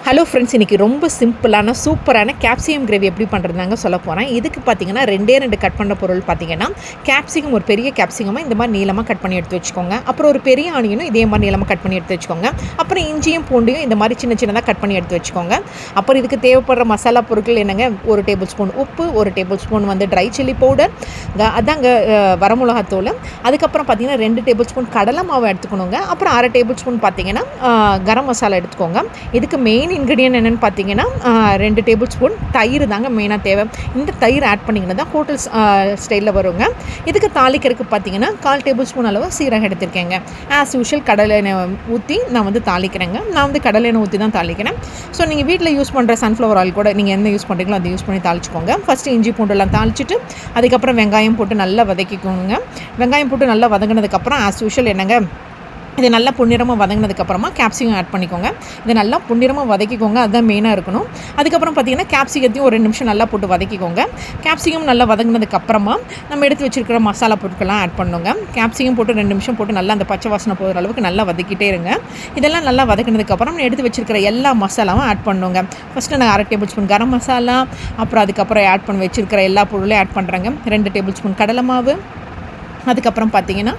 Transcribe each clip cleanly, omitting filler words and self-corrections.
Hello friends, இன்றைக்கி ரொம்ப சிம்பிளான சூப்பரான கேப்சிகம் கிரேவி எப்படி பண்ணுறதுனாங்க சொல்ல போகிறேன். இதுக்கு பார்த்தீங்கன்னா ரெண்டு கட் பண்ண பொருள் பார்த்தீங்கன்னா கேப்சிகம், ஒரு பெரிய கேப்சிகமாக இந்த மாதிரி நீளமாக கட் பண்ணி எடுத்து வச்சுக்கோங்க. அப்புறம் ஒரு பெரிய ஆனியனும் இதே மாதிரி நீளமாக கட் பண்ணி எடுத்து வச்சுக்கோங்க. அப்புறம் இஞ்சியும் பூண்டையும் இந்த மாதிரி சின்னதாக கட் பண்ணி எடுத்து வச்சுக்கோங்க. அப்புறம் இதுக்கு தேவைப்படுற மசாலா பொருட்கள் என்னங்க, 1 டேபிள் ஸ்பூன் உப்பு, 1 டேபிள் ஸ்பூன் வந்து ட்ரை சில்லி பவுடர், அதாங்க வரமிளகாத்தூள். அதுக்கப்புறம் பார்த்தீங்கன்னா 2 டேபிள் ஸ்பூன் கடலை மாவு எடுத்துக்கணுங்க. அப்புறம் 1/2 டேபிள் ஸ்பூன் பார்த்தீங்கன்னா கரம் மசாலா எடுத்துக்கோங்க. இதுக்கு மெயின் இன்க்ரீடியன்ட் என்னென்னு பார்த்தீங்கன்னா 2 டேபிள் ஸ்பூன் தயிர் தாங்க மெயினாக தேவை. இந்த தயிர் ஆட் பண்ணிங்கன்னா தான் ஹோட்டல் ஸ்டைலில் வருங்க. இதுக்கு தாளிக்கிறதுக்கு பார்த்தீங்கன்னா 1/4 டேபிள் ஸ்பூன் அளவு சீரகம் எடுத்திருக்கேங்க. ஆஸ் யூஷுவல் கடலை எண்ணெய் ஊற்றி நான் வந்து தாளிக்கிறேங்க. நான் வந்து கடலை எண்ணெய் ஊற்றி தான் தாளிக்கிறேன். ஸோ நீங்கள் வீட்டில் யூஸ் பண்ணுற சன்ஃப்ளவர் ஆயில் கூட நீங்கள் என்ன யூஸ் பண்ணுறீங்களோ அதை யூஸ் பண்ணி தாளிச்சிக்கோங்க. ஃபஸ்ட்டு இஞ்சி பூண்டெல்லாம் தாளிச்சிட்டு அதுக்கப்புறம் வெங்காயம் போட்டு நல்லா வதக்கிக்கோங்க. வெங்காயம் போட்டு நல்லா வதங்கினதுக்கப்புறம் ஆஸ் யூஷுவல் என்னங்க, இது நல்லா பொன்னிறமாக வதங்கினதுக்கப்புறமா கேப்சிகம் ஆட் பண்ணிக்கோங்க. இது நல்லா பொன்னிறமாக வதக்கிக்கோங்க, அதுதான் மெயினாக இருக்கணும். அதுக்கப்புறம் பார்த்தீங்கன்னா கேப்சிகத்தையும் ஒரு 2 நிமிஷம் நல்லா போட்டு வதக்கிக்கோங்க. கேப்சிகம் நல்லா வதங்கினதுக்கப்புறமா நம்ம எடுத்து வச்சுருக்கிற மசாலா பொருட்கள்லாம் ஆட் பண்ணுங்க. கேப்சிகம் போட்டு 2 நிமிஷம் போட்டு நல்லா அந்த பச்சை வாசனை போகிற அளவுக்கு நல்லா வதக்கிட்டே இருங்க. இதெல்லாம் நல்லா வதக்கினதுக்கப்புறம் எடுத்து வச்சுருக்கிற எல்லா மசாலாவும் ஆட் பண்ணுங்க. ஃபஸ்ட்டு நான் 1/2 டேபிள் ஸ்பூன் கரம் மசாலா, அப்புறம் அதுக்கப்புறம் ஆட் பண்ணி வச்சுருக்கிற எல்லா பொருளையும் ஆட் பண்ணுறேங்க. 2 டேபிள் ஸ்பூன் கடலை மாவு, அதுக்கப்புறம் பார்த்தீங்கன்னா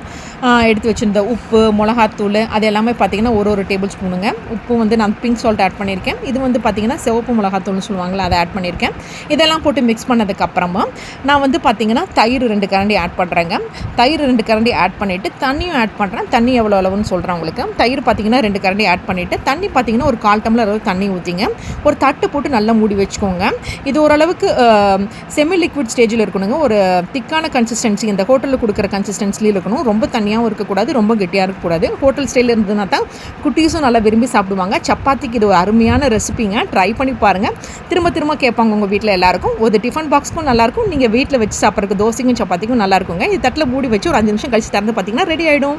எடுத்து வச்சுருந்த உப்பு, மிளகாத்தூள், அது எல்லாமே பார்த்தீங்கன்னா ஒரு டேபிள் ஸ்பூனுங்க. உப்பு வந்து நான் பிங்க் சால்ட் ஆட் பண்ணியிருக்கேன். இது வந்து பார்த்திங்கன்னா சிவப்பு மிளகாத்தூள்னு சொல்லுவாங்களா, அதை ஆட் பண்ணியிருக்கேன். இதெல்லாம் போட்டு மிக்ஸ் பண்ணதுக்கப்புறமா நான் வந்து பார்த்திங்கன்னா தயிர் 2 கரண்டி ஆட் பண்ணுறேங்க. தயிர் 2 கரண்டி ஆட் பண்ணிவிட்டு தண்ணியும் ஆட் பண்ணுறேன். தண்ணி எவ்வளோ அளவுன்னு சொல்கிறேன் உங்களுக்கு. தயிர் பார்த்திங்கன்னா 2 கரண்டி ஆட் பண்ணிவிட்டு தண்ணி பார்த்திங்கன்னா ஒரு 1/4 டம்ளர் அளவு தண்ணி ஊற்றிங்க. ஒரு தட்டு போட்டு நல்லா மூடி வச்சுக்கோங்க. இது ஓரளவுக்கு செமி லிக்விட் ஸ்டேஜில் இருக்கணுங்க. ஒரு திக்கான கன்சிஸ்டன்சி, இந்த ஹோட்டலில் கொடுக்குற கன்சிஸ்டன்சியில் இருக்கணும். ரொம்ப தண்ணியாகவும் இருக்கக்கூடாது, ரொம்ப கெட்டியாக இருக்கக்கூடாது. ஹோட்டல் ஸ்டைலில் இருந்ததுனா தான் குட்டீஸும் நல்லா விரும்பி சாப்பிடுவாங்க. சப்பாத்திக்கு இது ஒரு அருமையான ரெசிபிங்க. ட்ரை பண்ணி பாருங்கள். திரும்ப கேட்பாங்க உங்கள் வீட்டில் எல்லாருக்கும். ஒரு டிஃபன் பாக்ஸ்க்கும் நல்லாயிருக்கும், நீங்கள் வீட்டில் வச்சு சாப்பிட்றதுக்கு தோசைக்கும் சப்பாத்திக்கும் நல்லாயிருக்குங்க. இது தட்டில் மூடி வச்சு ஒரு 5 நிமிஷம் கழிச்சு திறந்து பார்த்தீங்கன்னா ரெடி ஆகிடும்.